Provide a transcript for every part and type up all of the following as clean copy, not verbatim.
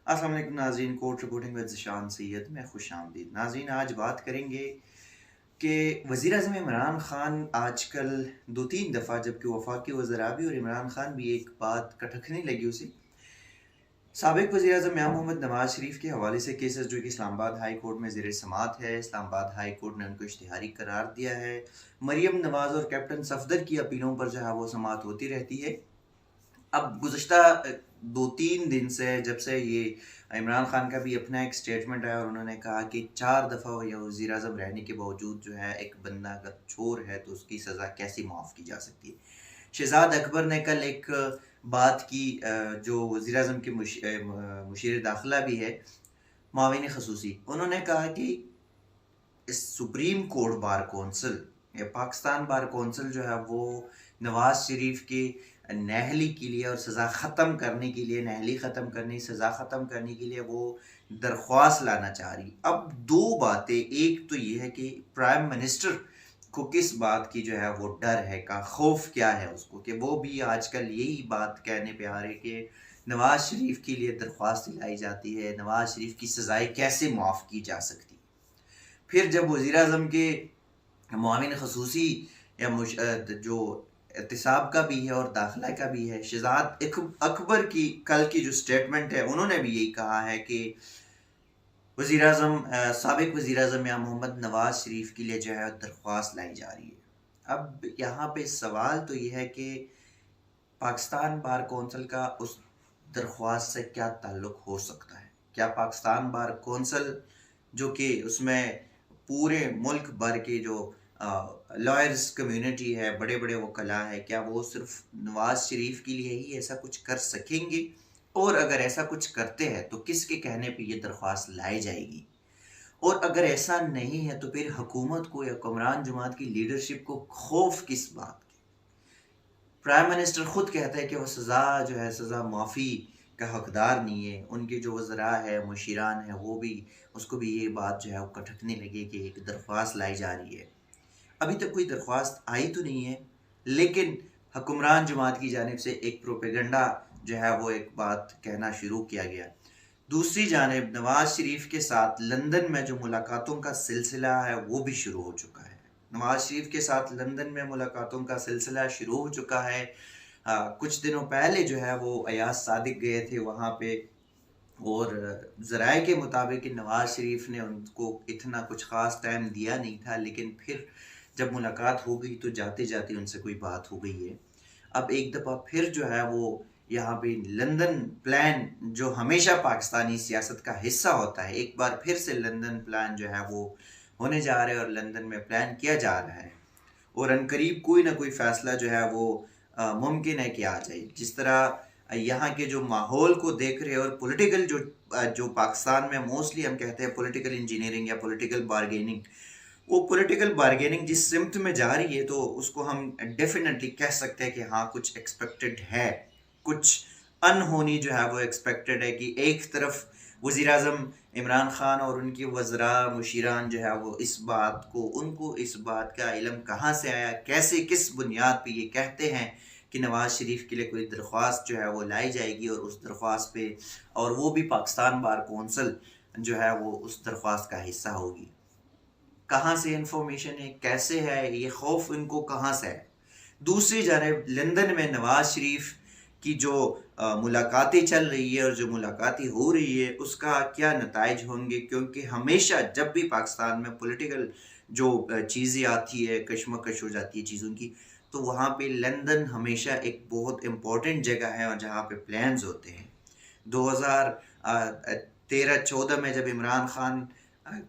السلام علیکم ناظرین، کوٹ رپورٹنگ ود ذیشان سید میں خوش آمدید ناظرین۔ آج بات کریں گے کہ وزیر اعظم عمران خان آج کل دو تین دفعہ، جبکہ وفاقی وزراء بھی اور عمران خان بھی ایک بات کٹکھنے لگی اسے، سابق وزیر اعظم میاں محمد نواز شریف کے حوالے سے کیسز جو کہ اسلام آباد ہائی کورٹ میں زیر سماعت ہے، اسلام آباد ہائی کورٹ نے ان کو اشتہاری قرار دیا ہے۔ مریم نواز اور کیپٹن صفدر کی اپیلوں پر جو ہے وہ سماعت ہوتی رہتی ہے۔ اب گزشتہ دو تین دن سے، جب سے یہ عمران خان کا بھی اپنا ایک سٹیٹمنٹ ہے اور انہوں نے کہا کہ 4 دفعہ یہ وزیر اعظم رہنے کے باوجود جو ہے ایک بندہ اگر چور ہے تو اس کی سزا کیسی معاف کی جا سکتی ہے۔ شہزاد اکبر نے کل ایک بات کی، جو وزیر اعظم کے مشیر داخلہ بھی ہے، معاون خصوصی، انہوں نے کہا کہ اس سپریم کورٹ بار کونسل یا پاکستان بار کونسل جو ہے وہ نواز شریف کی نااہلی کے لیے اور سزا ختم کرنے کے لیے، نااہلی ختم کرنے، سزا ختم کرنے کے لیے وہ درخواست لانا چاہ رہی۔ اب دو باتیں، ایک تو یہ ہے کہ پرائم منسٹر کو کس بات کی جو ہے وہ ڈر ہے، کا خوف کیا ہے اس کو، کہ وہ بھی آج کل یہی بات کہنے پہ آ رہے کہ نواز شریف کے لیے درخواست لائی جاتی ہے، نواز شریف کی سزائیں کیسے معاف کی جا سکتی۔ پھر جب وزیر اعظم کے معاون خصوصی یا جو احتساب کا بھی ہے اور داخلہ کا بھی ہے، شہزاد اکبر کی کل کی جو سٹیٹمنٹ ہے، انہوں نے بھی یہی کہا ہے کہ وزیر اعظم سابق وزیر اعظم میاں محمد نواز شریف کے لیے جو ہے درخواست لائی جا رہی ہے۔ اب یہاں پہ سوال تو یہ ہے کہ پاکستان بار کونسل کا اس درخواست سے کیا تعلق ہو سکتا ہے؟ کیا پاکستان بار کونسل، جو کہ اس میں پورے ملک بھر کے جو لائرز کمیونٹی ہے، بڑے بڑے وکلاء ہے، کیا وہ صرف نواز شریف کے لیے ہی ایسا کچھ کر سکیں گے؟ اور اگر ایسا کچھ کرتے ہیں تو کس کے کہنے پہ یہ درخواست لائی جائے گی؟ اور اگر ایسا نہیں ہے تو پھر حکومت کو یا حکمران جماعت کی لیڈرشپ کو خوف کس بات کی؟ پرائم منسٹر خود کہتا ہے کہ وہ سزا جو ہے، سزا معافی کا حقدار نہیں ہے۔ ان کے جو وزراء ہے، مشیران ہیں، وہ بھی، اس کو بھی یہ بات جو ہے وہ کٹکنے لگے کہ ایک درخواست لائی جا رہی ہے۔ ابھی تک کوئی درخواست آئی تو نہیں ہے، لیکن حکمران جماعت کی جانب سے ایک پروپیگنڈا جو ہے وہ ایک بات کہنا شروع کیا گیا۔ دوسری جانب نواز شریف کے ساتھ لندن میں جو ملاقاتوں کا سلسلہ ہے وہ بھی شروع ہو چکا ہے۔ نواز شریف کے ساتھ لندن میں ملاقاتوں کا سلسلہ شروع ہو چکا ہے۔ کچھ دنوں پہلے جو ہے وہ ایاز صادق گئے تھے وہاں پہ، اور ذرائع کے مطابق کہ نواز شریف نے ان کو اتنا کچھ خاص ٹائم دیا نہیں تھا، لیکن پھر جب ملاقات ہو گئی تو جاتے جاتے ان سے کوئی بات ہو گئی ہے۔ اب ایک دفعہ پھر جو ہے وہ یہاں پہ لندن پلان، جو ہمیشہ پاکستانی سیاست کا حصہ ہوتا ہے، ایک بار پھر سے لندن پلان جو ہے وہ ہونے جا رہا ہے اور لندن میں پلان کیا جا رہا ہے، اور عنقریب کوئی نہ کوئی فیصلہ جو ہے وہ ممکن ہے کہ آ جائے۔ جس طرح یہاں کے جو ماحول کو دیکھ رہے اور پولیٹیکل جو پاکستان میں موسٹلی ہم کہتے ہیں پولیٹیکل انجینئرنگ یا پولیٹیکل بارگیننگ، وہ پولیٹیکل بارگیننگ جس سمت میں جا رہی ہے تو اس کو ہم ڈیفینیٹلی کہہ سکتے ہیں کہ ہاں کچھ ایکسپیکٹڈ ہے، کچھ انہونی جو ہے وہ ایکسپیکٹڈ ہے، کہ ایک طرف وزیر اعظم عمران خان اور ان کی وزراء مشیران جو ہے وہ اس بات کو، ان کو اس بات کا علم کہاں سے آیا، کیسے، کس بنیاد پہ یہ کہتے ہیں کہ نواز شریف کے لیے کوئی درخواست جو ہے وہ لائی جائے گی، اور اس درخواست پہ، اور وہ بھی پاکستان بار کونسل جو ہے وہ اس درخواست کا حصہ ہوگی۔ کہاں سے انفارمیشن ہے، کیسے ہے، یہ خوف ان کو کہاں سے ہے؟ دوسری جانب لندن میں نواز شریف کی جو ملاقاتیں چل رہی ہے اور جو ملاقاتیں ہو رہی ہے اس کا کیا نتائج ہوں گے؟ کیونکہ ہمیشہ جب بھی پاکستان میں پولیٹیکل جو چیزیں آتی ہے، کشمکش ہو جاتی ہے چیزوں کی، تو وہاں پہ لندن ہمیشہ ایک بہت امپورٹنٹ جگہ ہے اور جہاں پہ پلانز ہوتے ہیں۔ 2013-14 میں جب عمران خان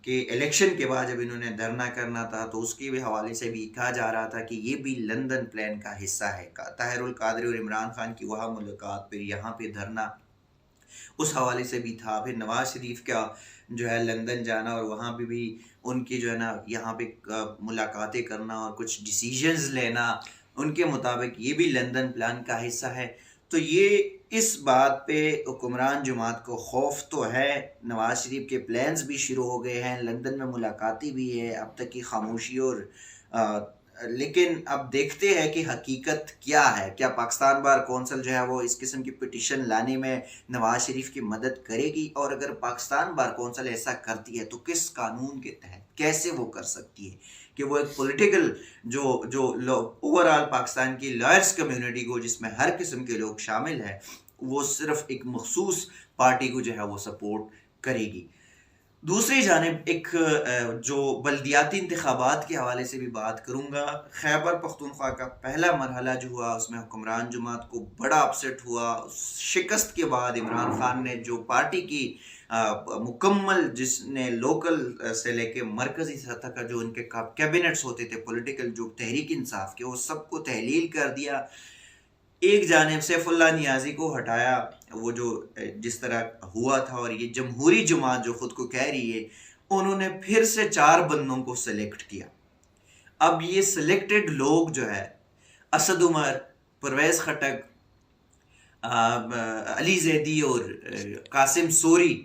کہ الیکشن کے بعد جب انہوں نے دھرنا کرنا تھا تو اس کے بھی حوالے سے بھی کہا جا رہا تھا کہ یہ بھی لندن پلان کا حصہ ہے۔ طاہر القادری اور عمران خان کی وہاں ملاقات، پھر یہاں پہ دھرنا، اس حوالے سے بھی تھا۔ پھر نواز شریف کا جو ہے لندن جانا اور وہاں پہ بھی ان کی جو ہے نا یہاں پہ ملاقاتیں کرنا اور کچھ ڈیسیژنز لینا، ان کے مطابق یہ بھی لندن پلان کا حصہ ہے۔ تو یہ اس بات پہ حکمران جماعت کو خوف تو ہے، نواز شریف کے پلانز بھی شروع ہو گئے ہیں، لندن میں ملاقاتیں بھی ہے، اب تک کی خاموشی اور لیکن اب دیکھتے ہیں کہ حقیقت کیا ہے. کیا پاکستان بار کونسل جو ہے وہ اس قسم کی پٹیشن لانے میں نواز شریف کی مدد کرے گی؟ اور اگر پاکستان بار کونسل ایسا کرتی ہے تو کس قانون کے تحت کیسے وہ کر سکتی ہے کہ وہ ایک پولیٹیکل جو اوور آل پاکستان کی لائرز کمیونٹی کو جس میں ہر قسم کے لوگ شامل ہیں وہ صرف ایک مخصوص پارٹی کو جو ہے وہ سپورٹ کرے گی. دوسری جانب ایک جو بلدیاتی انتخابات کے حوالے سے بھی بات کروں گا. خیبر پختونخوا کا پہلا مرحلہ جو ہوا اس میں حکمران جماعت کو بڑا اپسیٹ ہوا. شکست کے بعد عمران خان نے جو پارٹی کی مکمل جس نے لوکل سے لے کے مرکزی سطح کا جو ان کے کیبنٹس ہوتے تھے پولیٹیکل جو تحریک انصاف کے وہ سب کو تحلیل کر دیا. ایک جانب سیف اللہ نیازی کو ہٹایا وہ جو جس طرح ہوا تھا. اور یہ جمہوری جماعت جو خود کو کہہ رہی ہے انہوں نے پھر سے 4 بندوں کو سلیکٹ کیا. اب یہ سلیکٹڈ لوگ جو ہے اسد عمر، پرویز خٹک، علی زیدی اور قاسم سوری،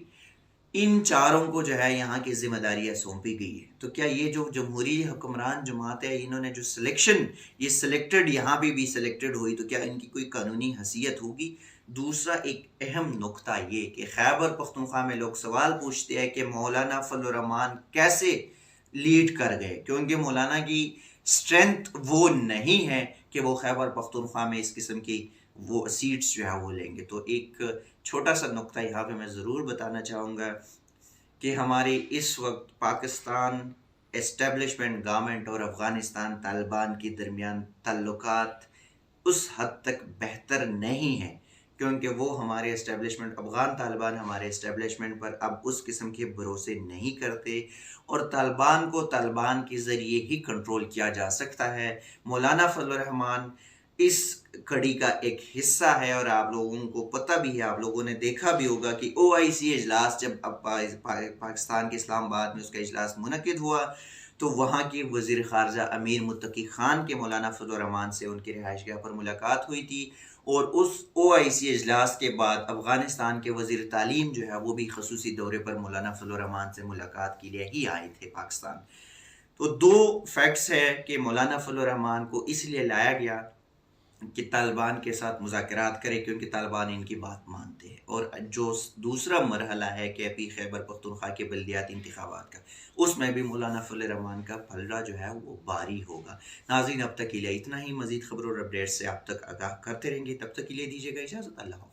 ان 4 کو جو ہے یہاں کی ذمہ داریاں سونپی گئی ہے. تو کیا یہ جو جمہوری حکمران جماعت ہے انہوں نے جو سلیکشن یہ سلیکٹڈ یہاں پہ بھی سلیکٹڈ ہوئی تو کیا ان کی کوئی قانونی حیثیت ہوگی؟ دوسرا ایک اہم نقطہ یہ کہ خیبر پختونخوا میں لوگ سوال پوچھتے ہیں کہ مولانا فضل الرحمان کیسے لیڈ کر گئے، کیونکہ مولانا کی سٹرینتھ وہ نہیں ہے کہ وہ خیبر پختونخوا میں اس قسم کی وہ سیٹس جو ہے وہ لیں گے. تو ایک چھوٹا سا نقطہ یہاں پہ میں ضرور بتانا چاہوں گا کہ ہماری اس وقت پاکستان اسٹیبلشمنٹ گورنمنٹ اور افغانستان طالبان کے درمیان تعلقات اس حد تک بہتر نہیں ہیں، کیونکہ وہ ہمارے اسٹیبلشمنٹ افغان طالبان ہمارے اسٹیبلشمنٹ پر اب اس قسم کے بھروسے نہیں کرتے اور طالبان کو طالبان کے ذریعے ہی کنٹرول کیا جا سکتا ہے. مولانا فضل الرحمان اس کڑی کا ایک حصہ ہے اور آپ لوگوں کو پتہ بھی ہے، آپ لوگوں نے دیکھا بھی ہوگا کہ OIC اجلاس جب اب پاکستان کے اسلام آباد میں اس کا اجلاس منعقد ہوا تو وہاں کی وزیر خارجہ امیر متقی خان کے مولانا فضل الرحمان سے ان کی رہائش گاہ پر ملاقات ہوئی تھی. اور اس OIC اجلاس کے بعد افغانستان کے وزیر تعلیم جو ہے وہ بھی خصوصی دورے پر مولانا فضل الرحمان سے ملاقات کے لیے ہی آئے تھے پاکستان. تو 2 فیکٹس ہے کہ مولانا فضل الرحمان کو اس لیے لایا گیا کہ طالبان کے ساتھ مذاکرات کرے کیونکہ طالبان ان کی بات مانتے ہیں. اور جو دوسرا مرحلہ ہے کہ ابھی خیبر پختونخوا کے بلدیاتی انتخابات کا اس میں بھی مولانا فضل الرحمان کا پلڑا جو ہے وہ بھاری ہوگا. ناظرین اب تک کے لیے اتنا ہی. مزید خبروں اور اپڈیٹ سے آپ تک آگاہ کرتے رہیں گے. تب تک کے لیے دیجیے گا اجازت. اللہ حافظ.